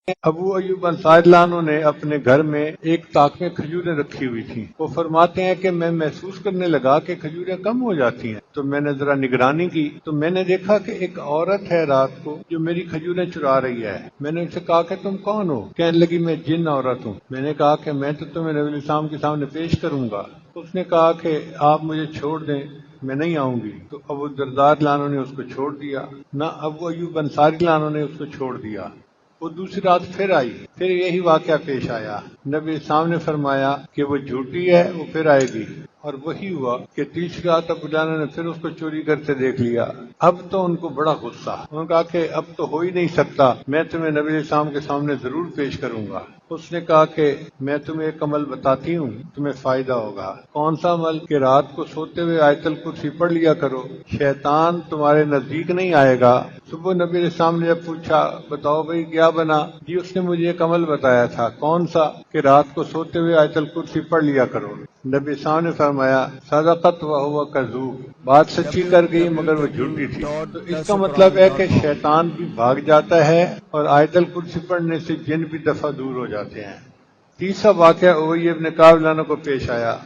ابو ایوب انصاری عنہ نے اپنے گھر میں ایک طاق میں کھجوریں رکھی ہوئی تھیں۔ وہ فرماتے ہیں کہ میں محسوس کرنے لگا کہ کھجوریں کم ہو جاتی ہیں، تو میں نے ذرا نگرانی کی تو میں نے دیکھا کہ ایک عورت ہے رات کو جو میری کھجوریں چرا رہی ہے۔ میں نے اسے کہا کہ تم کون ہو؟ کہنے لگی میں جن عورت ہوں۔ میں نے کہا کہ میں تو تمہیں نبی علیہ السلام کے سامنے پیش کروں گا۔ اس نے کہا کہ آپ مجھے چھوڑ دیں، میں نہیں آؤں گی۔ تو ابو الدرداء عنہ نے اس کو چھوڑ دیا، نہ ابو ایوب انصاری عنہ نے اس کو چھوڑ دیا۔ وہ دوسری رات پھر آئی، پھر یہی واقعہ پیش آیا۔ نبی اسلام نے فرمایا کہ وہ جھوٹی ہے، وہ پھر آئے گی۔ اور وہی ہوا کہ تیسری رات ابو جانا نے پھر اس کو چوری کرتے دیکھ لیا۔ اب تو ان کو بڑا غصہ، انہوں نے کہا کہ اب تو ہو ہی نہیں سکتا، میں تمہیں نبی علیہ السلام کے سامنے ضرور پیش کروں گا۔ اس نے کہا کہ میں تمہیں ایک عمل بتاتی ہوں، تمہیں فائدہ ہوگا۔ کون سا عمل؟ کہ رات کو سوتے ہوئے آیت الکرسی پڑھ لیا کرو، شیطان تمہارے نزدیک نہیں آئے گا۔ صبح نبی علیہ السلام نے جب پوچھا بتاؤ بھائی کیا بنا؟ جی اس نے مجھے ایک عمل بتایا تھا۔ کون سا؟ کہ رات کو سوتے ہوئے آیت الکرسی پڑھ لیا کرو۔ نبی صاحب نے فرمایا صدقت وہو کذوب، بات سچی کر گئی مگر وہ جھوٹی تھی۔ تو اس کا مطلب ہے کہ شیطان بھی بھاگ جاتا ہے اور آیت الکرسی پڑھنے سے جن بھی دفعہ دور ہو جاتے ہیں۔ تیسرا واقعہ ابی بن کعب عنہ کو پیش آیا۔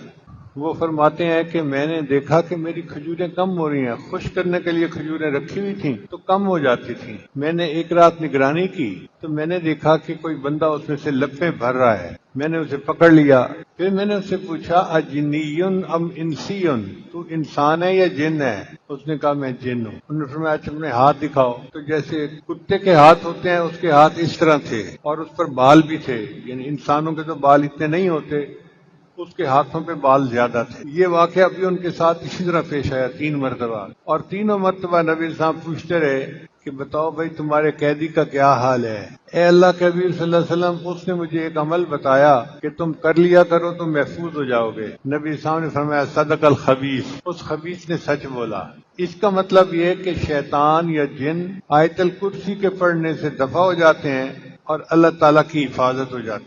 وہ فرماتے ہیں کہ میں نے دیکھا کہ میری کھجوریں کم ہو رہی ہیں، خشک کرنے کے لیے کھجوریں رکھی ہوئی تھیں تو کم ہو جاتی تھیں۔ میں نے ایک رات نگرانی کی تو میں نے دیکھا کہ کوئی بندہ اس میں سے لپیں بھر رہا ہے۔ میں نے اسے پکڑ لیا، پھر میں نے اسے پوچھا اجنیٌ ام انسیٌ، تو انسان ہے یا جن ہے؟ اس نے کہا میں جن ہوں۔ انہوں نے فرمایا اچھا اپنے ہاتھ دکھاؤ۔ تو جیسے کتے کے ہاتھ ہوتے ہیں اس کے ہاتھ اس طرح تھے اور اس پر بال بھی تھے، یعنی انسانوں کے تو بال اتنے نہیں ہوتے، اس کے ہاتھوں پہ بال زیادہ تھے۔ یہ واقعہ بھی ان کے ساتھ اسی طرح پیش آیا 3 مرتبہ، اور تینوں مرتبہ نبی صاحب پوچھتے رہے کہ بتاؤ بھائی تمہارے قیدی کا کیا حال ہے؟ اے اللہ کے حبیب صلی اللہ علیہ وسلم، اس نے مجھے ایک عمل بتایا کہ تم کر لیا کرو تو محفوظ ہو جاؤ گے۔ نبی صاحب نے فرمایا صدق الخبیث، اس خبیث نے سچ بولا۔ اس کا مطلب یہ کہ شیطان یا جن آیت الکرسی کے پڑھنے سے دفع ہو جاتے ہیں اور اللہ تعالیٰ کی حفاظت ہو جاتی ہے۔